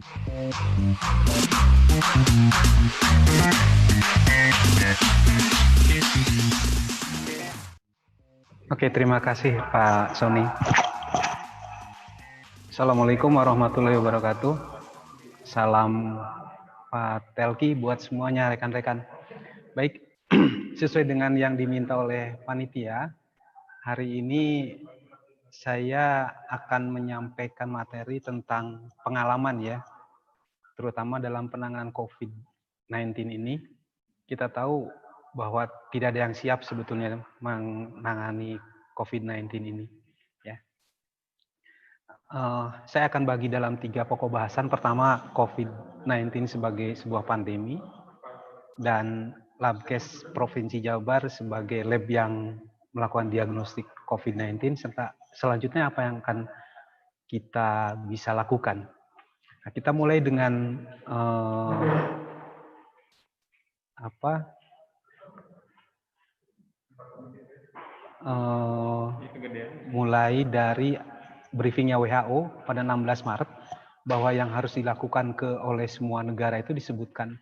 Oke, terima kasih Pak Sony. Assalamualaikum warahmatullahi wabarakatuh. Salam Pak Telki buat semuanya rekan-rekan. Baik, sesuai dengan yang diminta oleh panitia, hari ini saya akan menyampaikan materi tentang pengalaman ya, terutama dalam penanganan COVID-19 ini. Kita tahu bahwa tidak ada yang siap sebetulnya menangani COVID-19 ini. Ya. Saya akan bagi dalam 3 pokok bahasan. Pertama, COVID-19 sebagai sebuah pandemi, dan Labkes Provinsi Jawa Barat sebagai lab yang melakukan diagnostik COVID-19, serta selanjutnya apa yang akan kita bisa lakukan. Nah, kita mulai dengan mulai dari briefingnya WHO pada 16 Maret bahwa yang harus dilakukan oleh semua negara itu disebutkan.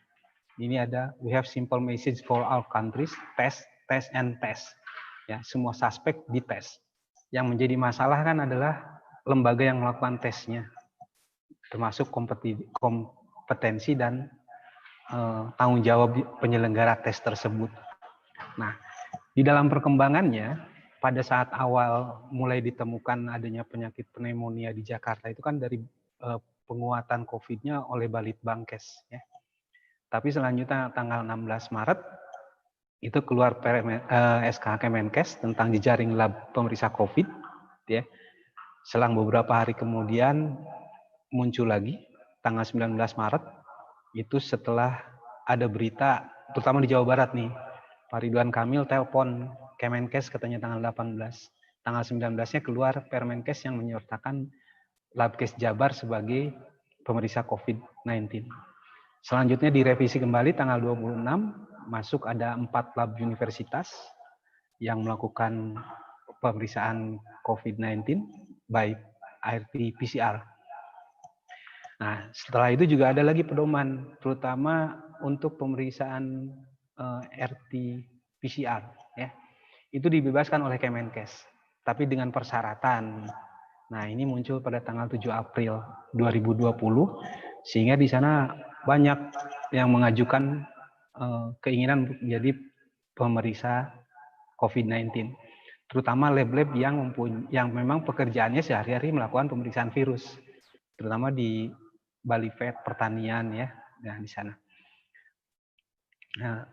Ini ada we have simple message for all countries, test, test, and test. Ya, semua suspek dites. Yang menjadi masalah kan adalah lembaga yang melakukan tesnya, termasuk kompetensi dan tanggung jawab penyelenggara tes tersebut. Nah, di dalam perkembangannya, pada saat awal mulai ditemukan adanya penyakit pneumonia di Jakarta itu kan dari penguatan COVID-nya oleh Balitbangkes. Ya. Tapi selanjutnya tanggal 16 Maret itu keluar SK Kemenkes tentang jejaring lab pemeriksa COVID. Ya. Selang beberapa hari kemudian muncul lagi tanggal 19 Maret itu setelah ada berita, terutama di Jawa Barat nih, Pak Ridwan Kamil telepon Kemenkes katanya tanggal 18. Tanggal 19-nya keluar Permenkes yang menyertakan Labkes Jabar sebagai pemeriksa COVID-19. Selanjutnya direvisi kembali tanggal 26, masuk ada 4 lab universitas yang melakukan pemeriksaan COVID-19 baik RT-PCR. Nah, setelah itu juga ada lagi pedoman, terutama untuk pemeriksaan RT-PCR. Ya. Itu dibebaskan oleh Kemenkes, tapi dengan persyaratan. Nah, ini muncul pada tanggal 7 April 2020, sehingga di sana banyak yang mengajukan keinginan untuk menjadi pemeriksa COVID-19, terutama lab-lab yang memang pekerjaannya sehari-hari melakukan pemeriksaan virus, terutama di Balivet pertanian ya, nah di sana. Nah,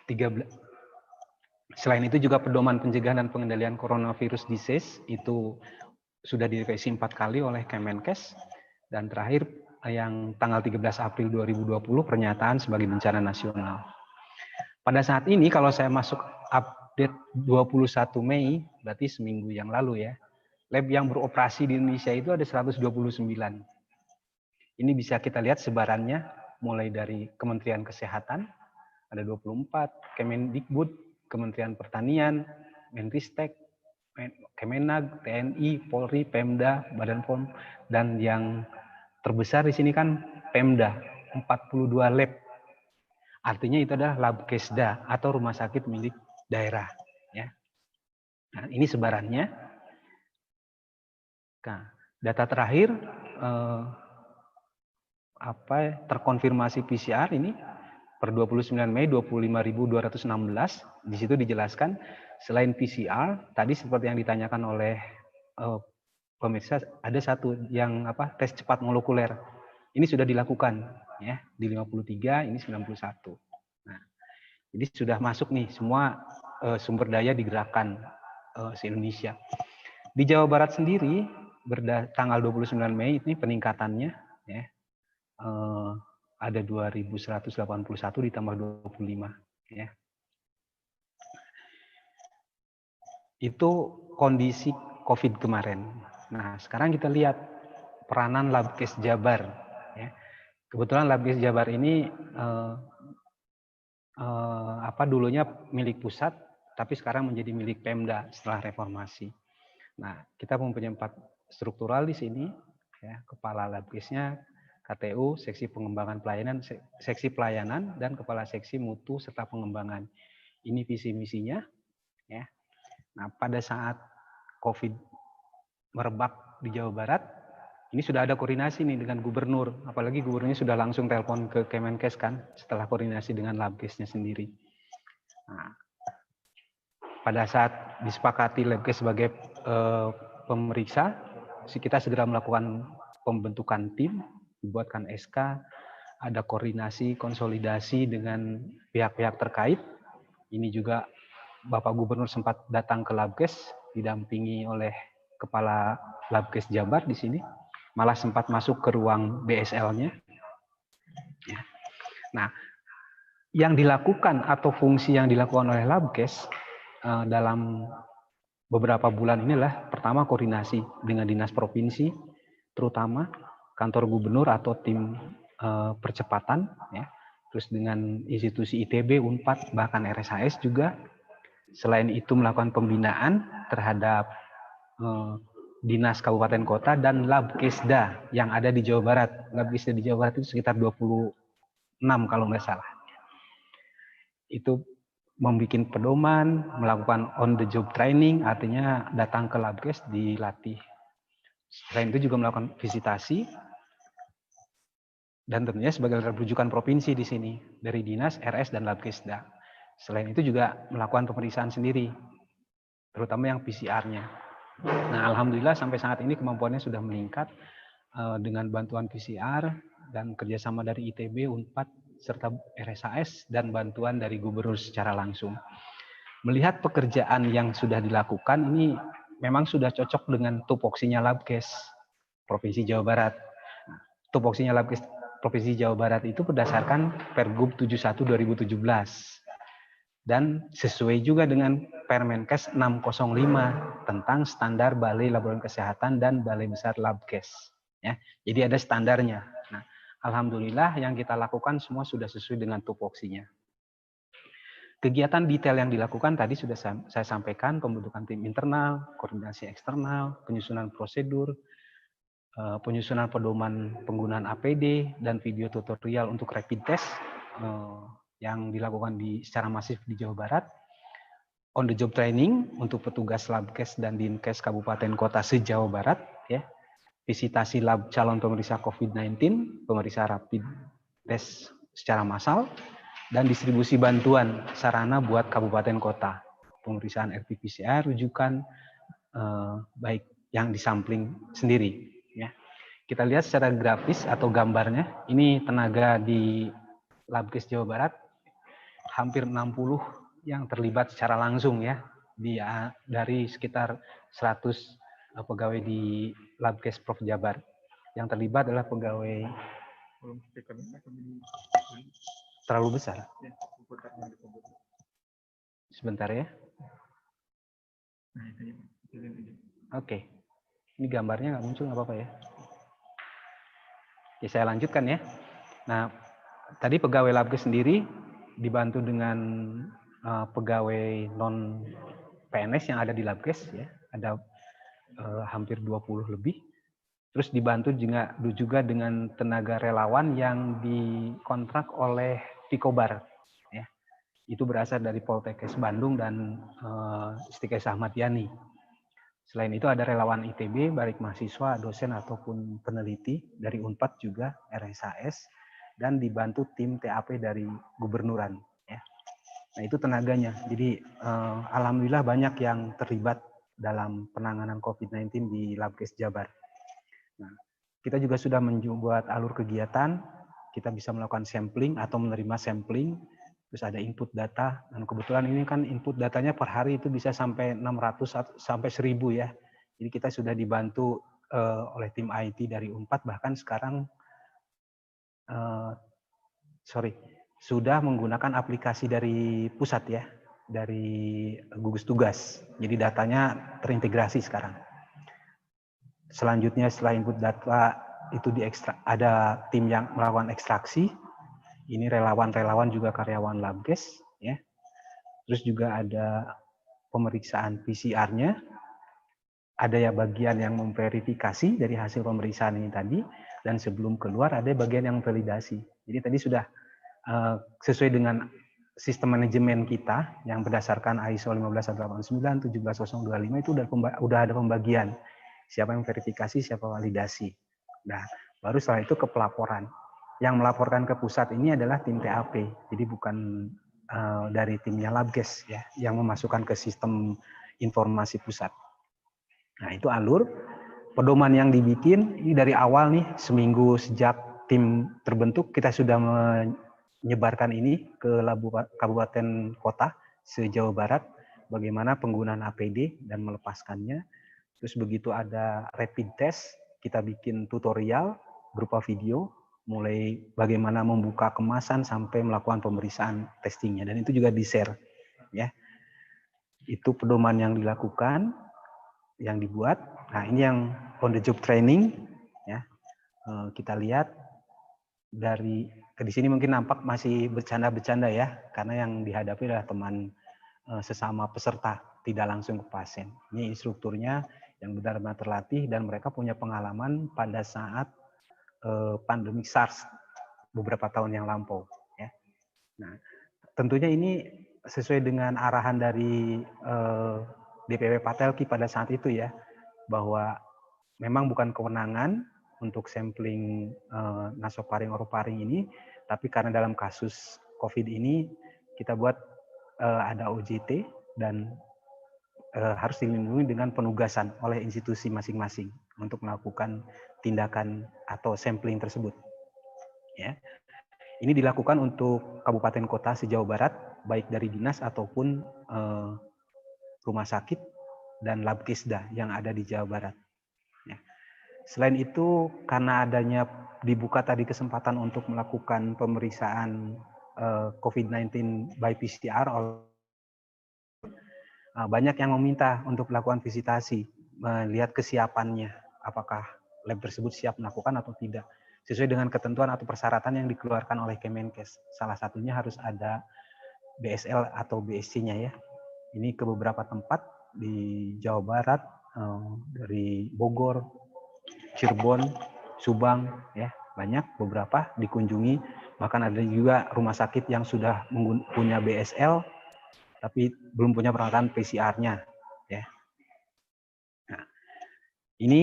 13. Selain itu juga pedoman pencegahan dan pengendalian coronavirus disease itu sudah direvisi 4 kali oleh Kemenkes, dan terakhir yang tanggal 13 April 2020 pernyataan sebagai bencana nasional. Pada saat ini kalau saya masuk update 21 Mei, berarti seminggu yang lalu ya, lab yang beroperasi di Indonesia itu ada 129. Ini bisa kita lihat sebarannya mulai dari Kementerian Kesehatan ada 24, Kemendikbud, Kementerian Pertanian, Menristek, Kemenag, TNI, Polri, Pemda, Badan POM, dan yang terbesar di sini kan Pemda, 42 lab. Artinya itu adalah Labkesda atau rumah sakit milik daerah. Ya. Nah, ini sebarannya. Nah, data terakhir terkonfirmasi PCR ini per 29 Mei 25.216. Di situ dijelaskan selain PCR tadi seperti yang ditanyakan oleh pemirsa, ada satu yang tes cepat molekuler. Ini sudah dilakukan ya di 53, ini 91. Nah, jadi sudah masuk nih semua sumber daya digerakkan se-Indonesia. Di Jawa Barat sendiri tanggal 29 Mei ini peningkatannya ya. Ada 2.181 ditambah 25 ya. Itu kondisi COVID kemarin. Nah, sekarang kita lihat peranan Labkes Jabar ya. Kebetulan Labkes Jabar ini dulunya milik pusat tapi sekarang menjadi milik Pemda setelah reformasi. Nah, kita mempunyai 4 struktural di sini ya, kepala Labkesnya KTU, seksi pengembangan pelayanan, seksi pelayanan, dan kepala seksi mutu serta pengembangan. Ini visi misinya. Ya. Nah, pada saat COVID merebak di Jawa Barat, ini sudah ada koordinasi nih dengan gubernur, apalagi gubernurnya sudah langsung telepon ke Kemenkes kan, setelah koordinasi dengan Labkesnya sendiri. Nah, pada saat disepakati Labkes sebagai pemeriksa, kita segera melakukan pembentukan tim, dibuatkan SK, ada koordinasi, konsolidasi dengan pihak-pihak terkait. Ini juga Bapak Gubernur sempat datang ke Labkes, didampingi oleh Kepala Labkes Jabar di sini, malah sempat masuk ke ruang BSL-nya. Nah, yang dilakukan atau fungsi yang dilakukan oleh Labkes dalam beberapa bulan inilah pertama koordinasi dengan dinas provinsi, terutama kantor gubernur atau tim percepatan, ya. Terus dengan institusi ITB, Unpad, bahkan RSAS juga. Selain itu melakukan pembinaan terhadap dinas kabupaten kota dan Labkesda yang ada di Jawa Barat. Labkesda di Jawa Barat itu sekitar 26 kalau nggak salah. Itu membuat pedoman, melakukan on the job training, artinya datang ke Labkes dilatih. Selain itu juga melakukan visitasi dan tentunya sebagai rujukan provinsi di sini dari dinas, RS dan Labkesda. Selain itu juga melakukan pemeriksaan sendiri, terutama yang PCR-nya. Nah, alhamdulillah sampai saat ini kemampuannya sudah meningkat dengan bantuan PCR dan kerjasama dari ITB, Unpad, serta RSAS dan bantuan dari gubernur secara langsung. Melihat pekerjaan yang sudah dilakukan ini memang sudah cocok dengan tupoksinya Labkes Provinsi Jawa Barat. Tupoksinya Labkes Provinsi Jawa Barat itu berdasarkan Pergub 71 2017 dan sesuai juga dengan Permenkes 605 tentang standar Balai Laboratorium Kesehatan dan Balai Besar Labkes. Ya, jadi ada standarnya. Nah, alhamdulillah yang kita lakukan semua sudah sesuai dengan tupoksinya. Kegiatan detail yang dilakukan tadi sudah saya sampaikan, pembentukan tim internal, koordinasi eksternal, penyusunan prosedur, penyusunan pedoman penggunaan APD, dan video tutorial untuk rapid test yang dilakukan secara masif di Jawa Barat, on the job training untuk petugas Labkes dan Dinkes Kabupaten Kota se-Jawa Barat, ya, visitasi lab calon pemeriksa COVID-19, pemeriksa rapid test secara massal, dan distribusi bantuan sarana buat kabupaten kota, pemeriksaan RT-PCR, rujukan, baik yang disampling sendiri. Ya. Kita lihat secara grafis atau gambarnya, ini tenaga di Labkes Jawa Barat, hampir 60 yang terlibat secara langsung ya, dari sekitar 100 pegawai di Labkes Prof Jabar. Yang terlibat adalah pegawai terlalu besar. Sebentar ya. Oke. Ini gambarnya nggak muncul, nggak apa-apa ya. Oke, saya lanjutkan ya. Nah, tadi pegawai Labkes sendiri dibantu dengan pegawai non PNS yang ada di Labkes ya. Ada hampir 20 lebih. Terus dibantu juga dengan tenaga relawan yang dikontrak oleh Pikobar. Ya. Itu berasal dari Poltekkes Bandung dan Istikes Ahmad Yani. Selain itu ada relawan ITB, baik mahasiswa, dosen, ataupun peneliti dari Unpad juga, RSAS, dan dibantu tim TAP dari gubernuran. Ya. Nah itu tenaganya. Jadi alhamdulillah banyak yang terlibat dalam penanganan COVID-19 di Labkes Jabar. Nah, kita juga sudah membuat alur kegiatan, kita bisa melakukan sampling atau menerima sampling, terus ada input data, dan kebetulan ini kan input datanya per hari itu bisa sampai 600 sampai 1000 ya. Jadi kita sudah dibantu oleh tim IT dari Unpad, bahkan sekarang sudah menggunakan aplikasi dari pusat ya, dari gugus tugas. Jadi datanya terintegrasi sekarang. Selanjutnya setelah input data itu ada tim yang melakukan ekstraksi. Ini relawan-relawan juga karyawan Labkes ya. Terus juga ada pemeriksaan PCR-nya. Ada ya bagian yang memverifikasi dari hasil pemeriksaan ini tadi. dan sebelum keluar ada bagian yang validasi. Jadi tadi sudah sesuai dengan sistem manajemen kita yang berdasarkan ISO 15189, 17025 itu udah ada pembagian. Siapa yang verifikasi, siapa validasi. Nah, baru setelah itu ke pelaporan. Yang melaporkan ke pusat ini adalah tim TAP. Jadi bukan dari timnya Labkes ya, yang memasukkan ke sistem informasi pusat. Nah, itu alur pedoman yang dibikin ini dari awal nih, seminggu sejak tim terbentuk kita sudah menyebarkan ini ke kabupaten kota se-Jawa Barat, bagaimana penggunaan APD dan melepaskannya. Terus begitu ada rapid test, kita bikin tutorial berupa video, mulai bagaimana membuka kemasan sampai melakukan pemeriksaan testingnya, dan itu juga di-share ya. Itu pedoman yang dilakukan, yang dibuat. Nah, ini yang on the job training ya. Kita lihat dari di sini mungkin nampak masih bercanda-bercanda ya, karena yang dihadapi adalah teman sesama peserta, tidak langsung ke pasien. Ini instrukturnya yang benar-benar terlatih dan mereka punya pengalaman pada saat pandemi SARS beberapa tahun yang lampau ya. Nah, tentunya ini sesuai dengan arahan dari DPW Patelki pada saat itu ya, bahwa memang bukan kewenangan untuk sampling nasofaring orofaring ini, tapi karena dalam kasus COVID ini kita buat ada OJT dan harus dilindungi dengan penugasan oleh institusi masing-masing untuk melakukan tindakan atau sampling tersebut. Ya, ini dilakukan untuk kabupaten kota se-Jawa Barat, baik dari dinas ataupun rumah sakit dan Labkesda yang ada di Jawa Barat. Ya. Selain itu, karena adanya dibuka tadi kesempatan untuk melakukan pemeriksaan COVID-19 by PCR, banyak yang meminta untuk melakukan visitasi, melihat kesiapannya, apakah lab tersebut siap melakukan atau tidak, sesuai dengan ketentuan atau persyaratan yang dikeluarkan oleh Kemenkes. Salah satunya harus ada BSL atau BSC-nya ya. Ini ke beberapa tempat di Jawa Barat, dari Bogor, Cirebon, Subang, ya banyak beberapa dikunjungi. Bahkan ada juga rumah sakit yang sudah punya BSL, tapi belum punya peralatan PCR-nya. Ya. Nah, ini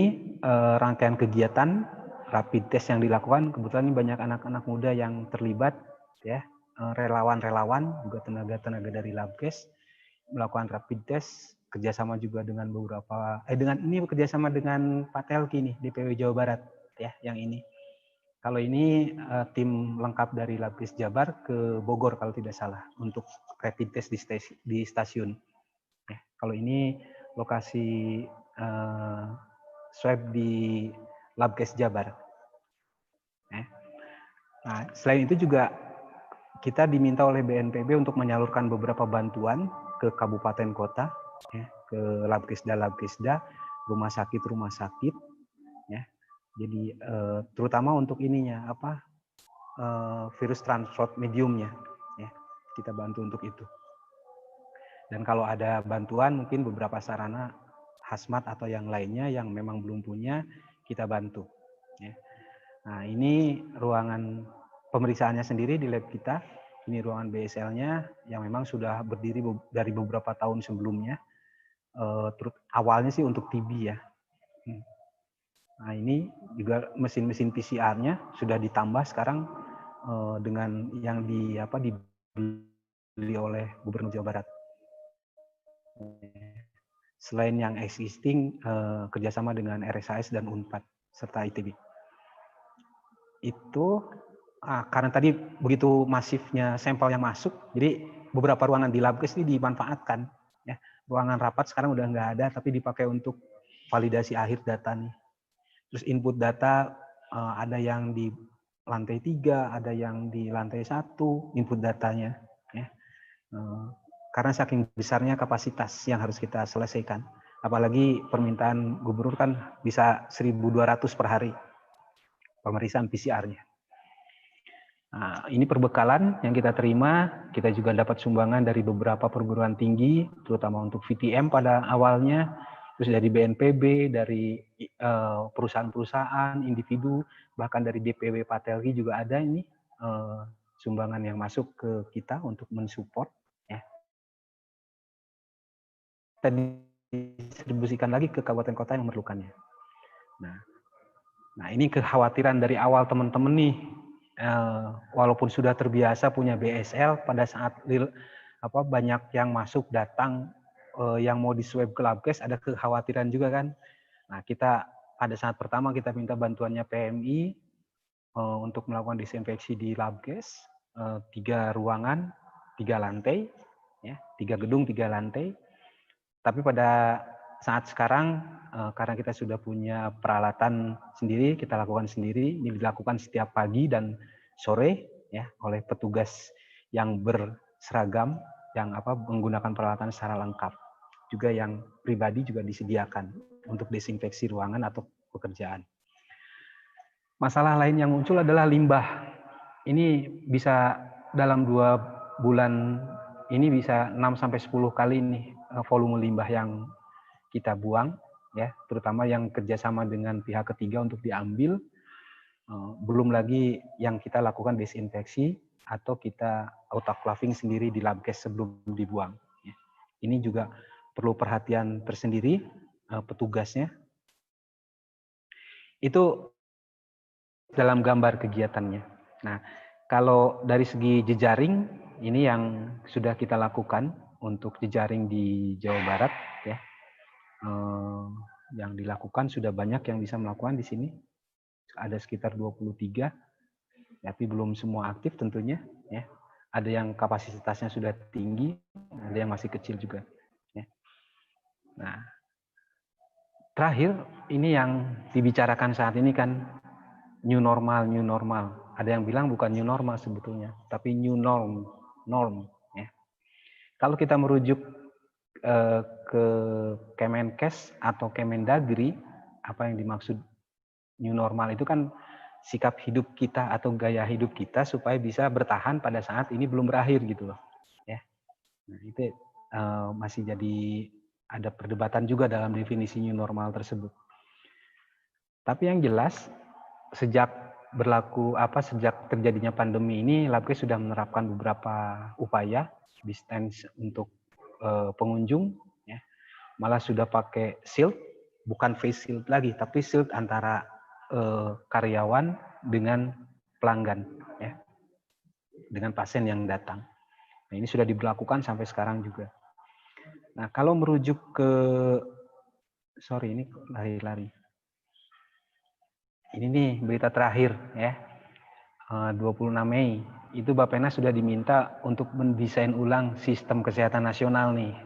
rangkaian kegiatan rapid test yang dilakukan. Kebetulan ini banyak anak-anak muda yang terlibat, ya, relawan-relawan, juga tenaga-tenaga dari Labkes melakukan rapid test, kerjasama juga dengan beberapa, ini kerjasama dengan Patelki nih, DPW Jawa Barat, ya, yang ini. Kalau ini tim lengkap dari Labkes Jabar ke Bogor kalau tidak salah untuk rapid test di stasiun. Ya, kalau ini lokasi swab di Labkes Jabar. Ya. Nah, selain itu juga kita diminta oleh BNPB untuk menyalurkan beberapa bantuan ke kabupaten kota, ya, ke Labkesda, rumah sakit, ya. Jadi terutama untuk ininya virus transport mediumnya, ya, kita bantu untuk itu. Dan kalau ada bantuan mungkin beberapa sarana hazmat atau yang lainnya yang memang belum punya, kita bantu. Ya. Nah, ini ruangan pemeriksaannya sendiri di lab kita. Ini ruangan BSL-nya yang memang sudah berdiri dari beberapa tahun sebelumnya. Awalnya sih untuk TB ya. Nah, ini juga mesin-mesin PCR-nya sudah ditambah sekarang dengan yang dibeli oleh Gubernur Jawa Barat. Selain yang existing, kerjasama dengan RSAS dan UNPAD serta ITB. Itu karena tadi begitu masifnya sampel yang masuk, jadi beberapa ruangan di Labkes ini dimanfaatkan. Ya. Ruangan rapat sekarang udah nggak ada, tapi dipakai untuk validasi akhir data nih. Terus input data ada yang di lantai 3, ada yang di lantai 1, input datanya. Ya. Karena saking besarnya kapasitas yang harus kita selesaikan. Apalagi permintaan gubernur kan bisa 1.200 per hari pemeriksaan PCR-nya. Nah, ini perbekalan yang kita terima. Kita juga dapat sumbangan dari beberapa perguruan tinggi, terutama untuk VTM pada awalnya. terus dari BNPB, dari perusahaan-perusahaan, individu, bahkan dari DPW Patelki juga ada ini sumbangan yang masuk ke kita untuk mensupport. Ya. Kita distribusikan lagi ke kabupaten kota yang memerlukannya. Nah ini kekhawatiran dari awal teman-teman nih, walaupun sudah terbiasa punya BSL, pada saat banyak yang masuk datang yang mau diswab ke Labkes, ada kekhawatiran juga kan. Nah kita pada saat pertama kita minta bantuannya PMI untuk melakukan disinfeksi di Labkes, 3 ruangan, 3 lantai, ya, 3 gedung, 3 lantai. Tapi pada saat sekarang, karena kita sudah punya peralatan sendiri, kita lakukan sendiri. Ini dilakukan setiap pagi dan sore, ya, oleh petugas yang berseragam, yang menggunakan peralatan secara lengkap. Juga yang pribadi juga disediakan untuk desinfeksi ruangan atau pekerjaan. Masalah lain yang muncul adalah limbah. Ini bisa dalam 2 bulan ini bisa 6-10 kali nih volume limbah yang kita buang, ya, terutama yang kerjasama dengan pihak ketiga untuk diambil. Belum lagi yang kita lakukan desinfeksi atau kita autoclaving sendiri di Labkes sebelum dibuang. Ya. Ini juga perlu perhatian tersendiri petugasnya. Itu dalam gambar kegiatannya. Nah, kalau dari segi jejaring, ini yang sudah kita lakukan untuk jejaring di Jawa Barat, ya. Yang dilakukan sudah banyak yang bisa melakukan di sini. Ada sekitar 23, tapi belum semua aktif tentunya, ya. Ada yang kapasitasnya sudah tinggi, ada yang masih kecil juga, ya. Nah, terakhir ini yang dibicarakan saat ini kan new normal. Ada yang bilang bukan new normal sebetulnya, tapi new norm. Ya. Kalau kita merujuk ke Kemenkes atau Kemendagri, apa yang dimaksud new normal itu kan sikap hidup kita atau gaya hidup kita supaya bisa bertahan pada saat ini belum berakhir gitu loh. Ya. Nah, itu masih jadi ada perdebatan juga dalam definisi new normal tersebut. Tapi yang jelas sejak terjadinya pandemi ini, Labkes sudah menerapkan beberapa upaya distance untuk pengunjung, ya. Malah sudah pakai shield, bukan face shield lagi, tapi shield antara karyawan dengan pelanggan, ya, dengan pasien yang datang. Nah, ini sudah diberlakukan sampai sekarang juga. Nah, kalau merujuk ke, ini lari-lari. Ini nih berita terakhir, ya. 26 Mei, itu Bappenas sudah diminta untuk mendesain ulang sistem kesehatan nasional nih.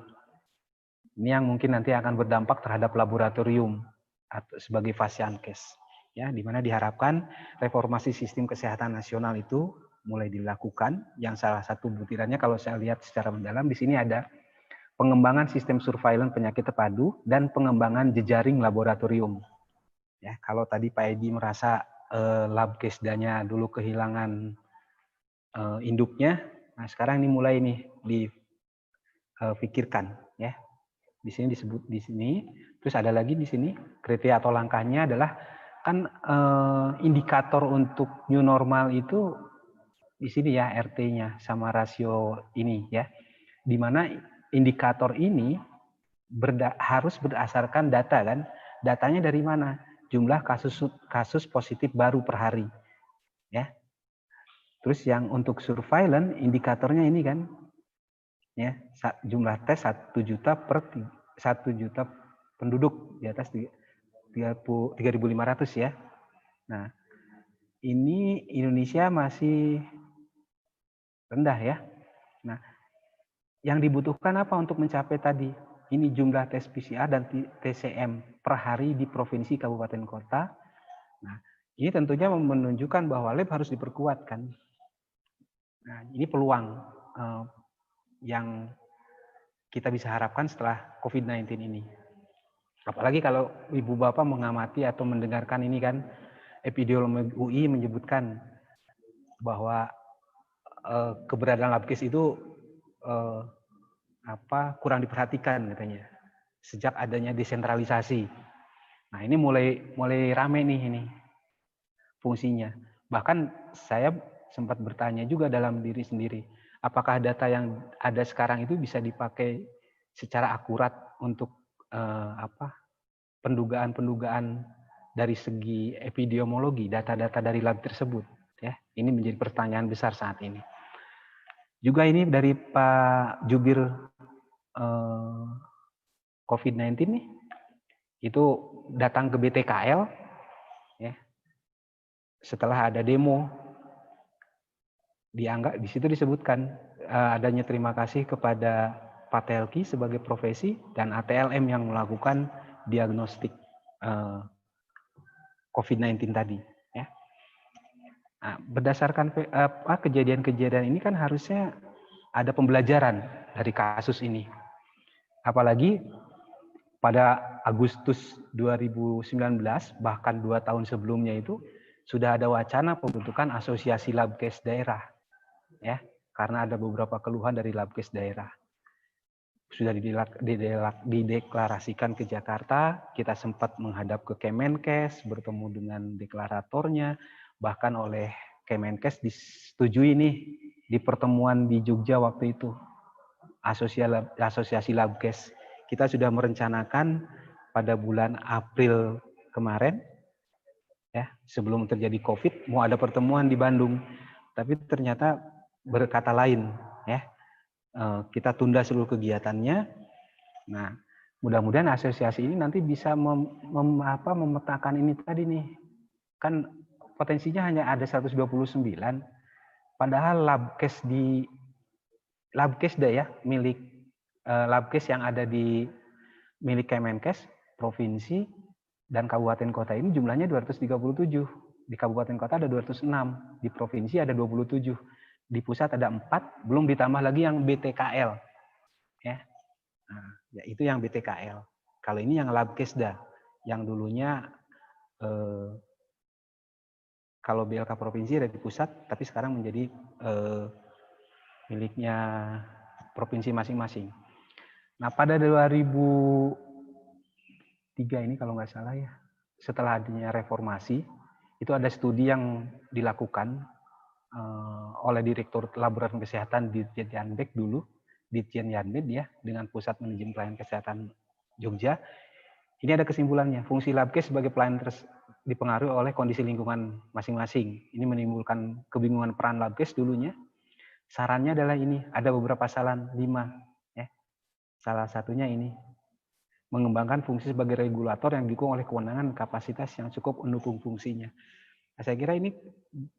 Ini yang mungkin nanti akan berdampak terhadap laboratorium atau sebagai Fasiankes, ya, di mana diharapkan reformasi sistem kesehatan nasional itu mulai dilakukan. Yang salah satu butirannya kalau saya lihat secara mendalam di sini ada pengembangan sistem surveillance penyakit terpadu dan pengembangan jejaring laboratorium. Ya, kalau tadi Pak Edi merasa Labkesdanya dulu kehilangan induknya, nah sekarang ini mulai nih dipikirkan, ya. Di sini disebut di sini, terus ada lagi di sini kriteria atau langkahnya adalah kan indikator untuk new normal itu di sini ya, RT-nya sama rasio ini, ya. Di mana indikator ini harus berdasarkan data kan. Datanya dari mana? Jumlah kasus positif baru per hari, ya. Terus yang untuk surveillance indikatornya ini kan, ya, jumlah tes 1 juta per 1 juta penduduk, di atas 3.500 ya. Nah, ini Indonesia masih rendah ya. Nah, yang dibutuhkan apa untuk mencapai tadi? Ini jumlah tes PCR dan TCM per hari di provinsi, kabupaten, kota. Nah, ini tentunya menunjukkan bahwa lab harus diperkuatkan. Nah, ini peluang yang kita bisa harapkan setelah COVID-19 ini. Apalagi kalau Ibu Bapak mengamati atau mendengarkan ini kan, epidemiologi UI menyebutkan bahwa keberadaan Labkes itu kurang diperhatikan katanya. sejak adanya desentralisasi. Nah, ini mulai rame nih ini fungsinya. Bahkan saya sempat bertanya juga dalam diri sendiri, apakah data yang ada sekarang itu bisa dipakai secara akurat untuk pendugaan-pendugaan dari segi epidemiologi, data-data dari lab tersebut. Ya, ini menjadi pertanyaan besar saat ini. Juga ini dari Pak Jubir COVID-19 nih, itu datang ke BTKL, ya, setelah ada demo, dianggap di situ disebutkan adanya terima kasih kepada Pak Telki sebagai profesi dan ATLM yang melakukan diagnostik COVID-19 tadi. Ya. Nah, berdasarkan kejadian-kejadian ini kan harusnya ada pembelajaran dari kasus ini. Apalagi pada Agustus 2019, bahkan 2 tahun sebelumnya itu, sudah ada wacana pembentukan asosiasi labkes daerah. Ya, karena ada beberapa keluhan dari labkes daerah. Sudah dideklarasikan ke Jakarta, kita sempat menghadap ke Kemenkes, bertemu dengan deklaratornya, bahkan oleh Kemenkes disetujui nih di pertemuan di Jogja waktu itu, asosiasi labkes. Kita sudah merencanakan pada bulan April kemarin, ya, sebelum terjadi COVID, mau ada pertemuan di Bandung, tapi ternyata berkata lain, ya, kita tunda seluruh kegiatannya. Nah, mudah-mudahan asosiasi ini nanti bisa memetakan ini tadi nih, kan potensinya hanya ada 129, padahal labkesda ya, milik labkes yang ada di milik Kemenkes, provinsi, dan kabupaten kota ini jumlahnya 237. Di kabupaten kota ada 206, di provinsi ada 27, di pusat ada 4, belum ditambah lagi yang BTKL. Ya, nah, ya itu yang BTKL. Kalau ini yang labkesda, yang dulunya kalau BLK provinsi ada di pusat, tapi sekarang menjadi miliknya provinsi masing-masing. Nah, pada 2003 ini kalau nggak salah ya, setelah adanya reformasi, itu ada studi yang dilakukan oleh Direktur Laboratorium Kesehatan Ditjen Yanbed dulu, Ditjen Yanbed ya, dengan Pusat Manajemen Pelayanan Kesehatan Jogja. Ini ada kesimpulannya, fungsi labkes sebagai pelayanan dipengaruhi oleh kondisi lingkungan masing-masing. Ini menimbulkan kebingungan peran labkes dulunya. Sarannya adalah ini, ada beberapa saran, 5. Ya. Salah satunya ini, mengembangkan fungsi sebagai regulator yang didukung oleh kewenangan kapasitas yang cukup mendukung fungsinya. Nah, saya kira ini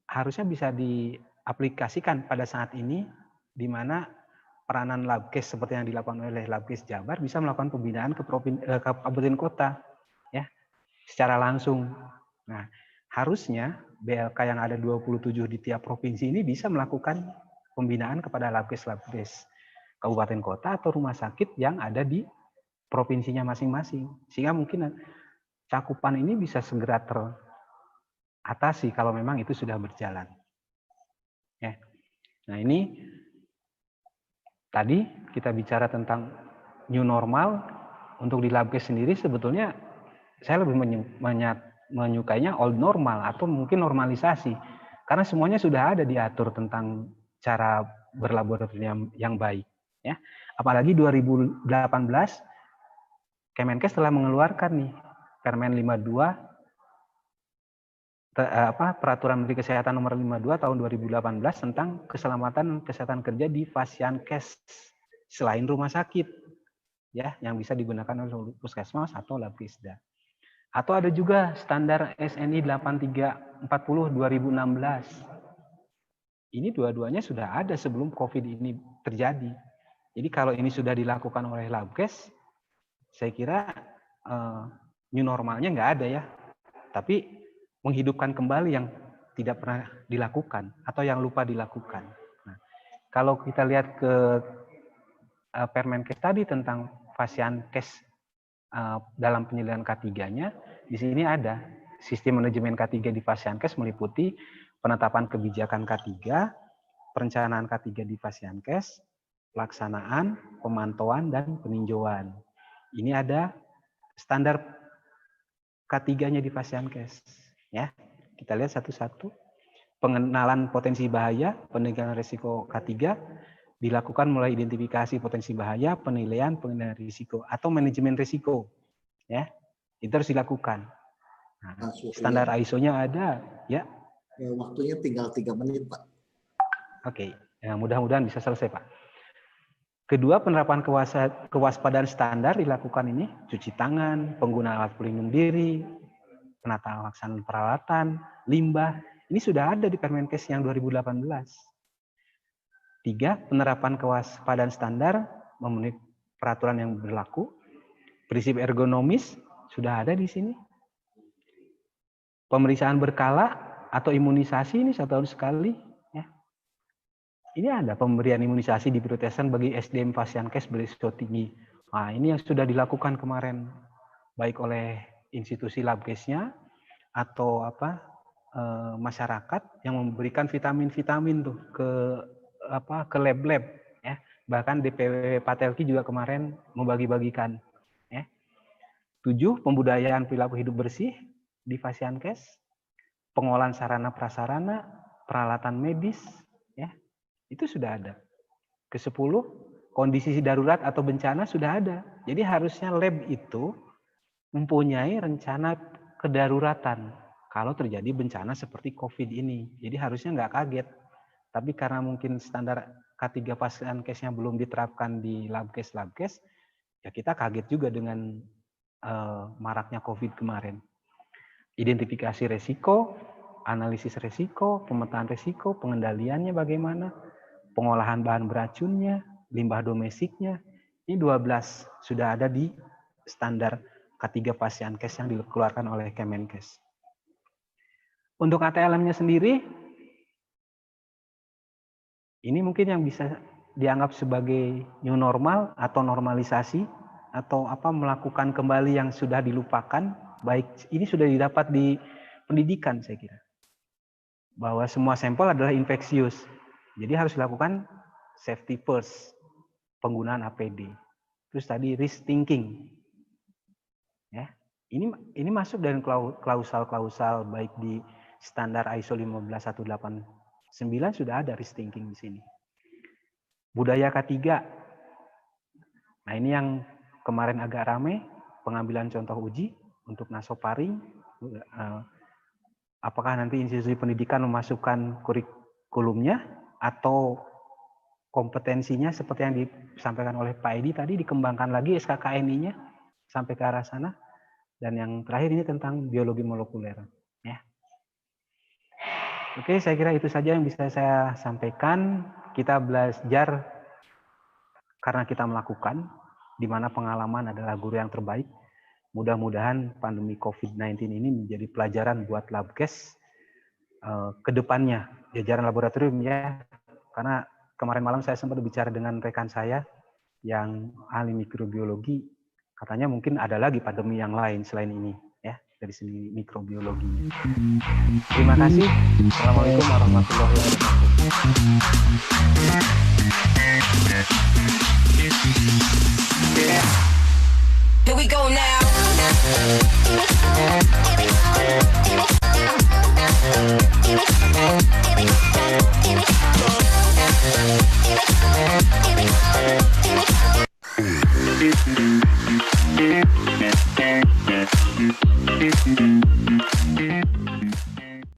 harusnya bisa diaplikasikan pada saat ini, di mana peranan labkes seperti yang dilakukan oleh Labkes Jabar bisa melakukan pembinaan ke kabupaten kota, ya, secara langsung. Nah, harusnya BLK yang ada 27 di tiap provinsi ini bisa melakukan pembinaan kepada labkes-labkes kabupaten kota atau rumah sakit yang ada di provinsinya masing-masing, sehingga mungkin cakupan ini bisa segera teratasi kalau memang itu sudah berjalan. Ya. Nah, ini tadi kita bicara tentang new normal. Untuk di labkes sendiri sebetulnya saya lebih menyukainya old normal atau mungkin normalisasi, karena semuanya sudah ada diatur tentang cara berlaboratorium yang baik. Ya. Apalagi 2018 Kemenkes telah mengeluarkan nih Permen 52 Peraturan Menteri Kesehatan Nomor 52 Tahun 2018 tentang keselamatan kesehatan kerja di Fasiankes selain rumah sakit, ya, yang bisa digunakan oleh puskesmas atau labkesda. Atau ada juga standar SNI 8340 2016. Ini dua-duanya sudah ada sebelum COVID ini terjadi. Jadi kalau ini sudah dilakukan oleh labkes, saya kira new normalnya nggak ada ya, tapi menghidupkan kembali yang tidak pernah dilakukan atau yang lupa dilakukan. Nah, kalau kita lihat ke Permenkes tadi tentang Fasiankes dalam penyelenggaraan K3-nya, di sini ada sistem manajemen K3 di Fasiankes meliputi penetapan kebijakan K3, perencanaan K3 di Fasiankes, pelaksanaan, pemantauan, dan peninjauan. Ini ada standar K3-nya di Pasienkes. Ya, kita lihat satu-satu. Pengenalan potensi bahaya, penilaian risiko K3 dilakukan mulai identifikasi potensi bahaya, penilaian risiko atau manajemen risiko. Ya, itu harus dilakukan. Nah, standar ISO-nya ada, ya. Waktunya tinggal 3 menit, Pak. Oke, ya, mudah-mudahan bisa selesai, Pak. Kedua, penerapan kewaspadaan standar dilakukan ini, cuci tangan, penggunaan alat pelindung diri, penataan laksanaan peralatan, limbah, ini sudah ada di Permenkes yang 2018. 3, penerapan kewaspadaan standar memenuhi peraturan yang berlaku. Prinsip ergonomis sudah ada di sini. Pemeriksaan berkala atau imunisasi ini 1 tahun sekali. Ya. Ini ada pemberian imunisasi di prioritaskan bagi SDM Pasienkes berisiko tinggi. Nah, ini yang sudah dilakukan kemarin, baik oleh institusi Labkesnya atau masyarakat yang memberikan vitamin-vitamin tuh ke lab-lab, ya. Bahkan DPW Patelki juga kemarin membagi-bagikan, ya. 7, pembudayaan perilaku hidup bersih di Pasienkes, pengolahan sarana prasarana, peralatan medis, ya. Itu sudah ada. Ke-10, kondisi darurat atau bencana sudah ada. Jadi harusnya lab itu mempunyai rencana kedaruratan kalau terjadi bencana seperti COVID ini. Jadi harusnya nggak kaget. Tapi karena mungkin standar K3 Pasienkesnya belum diterapkan di Labkes, ya kita kaget juga dengan maraknya COVID kemarin. Identifikasi resiko, analisis resiko, pemetaan resiko, pengendaliannya bagaimana, pengolahan bahan beracunnya, limbah domestiknya, ini 12 sudah ada di standar K3 Pasienkes yang dikeluarkan oleh Kemenkes. Untuk ATLM-nya sendiri, ini mungkin yang bisa dianggap sebagai new normal atau normalisasi atau melakukan kembali yang sudah dilupakan, baik ini sudah didapat di pendidikan saya kira. Bahwa semua sampel adalah infeksius. Jadi harus dilakukan safety first, penggunaan APD. Terus tadi risk thinking. Ya. Ini masuk dari klausal-klausal baik di standar ISO 15189 sudah ada risk thinking di sini. Budaya K3. Nah, ini yang kemarin agak ramai, pengambilan contoh uji untuk nasofaring. Apakah nanti institusi pendidikan memasukkan kurikulumnya atau kompetensinya seperti yang disampaikan oleh Pak Edi tadi, dikembangkan lagi SKKNI-nya sampai ke arah sana. Dan yang terakhir ini tentang biologi molekuler. Ya. Oke, saya kira itu saja yang bisa saya sampaikan. Kita belajar karena kita melakukan, di mana pengalaman adalah guru yang terbaik. Mudah-mudahan pandemi COVID-19 ini menjadi pelajaran buat Labkes ke depannya, jajaran laboratorium ya. Karena kemarin malam saya sempat bicara dengan rekan saya yang ahli mikrobiologi, katanya mungkin ada lagi pandemi yang lain selain ini ya, dari segi mikrobiologi. Terima kasih. Assalamualaikum warahmatullahi wabarakatuh. Here we go now.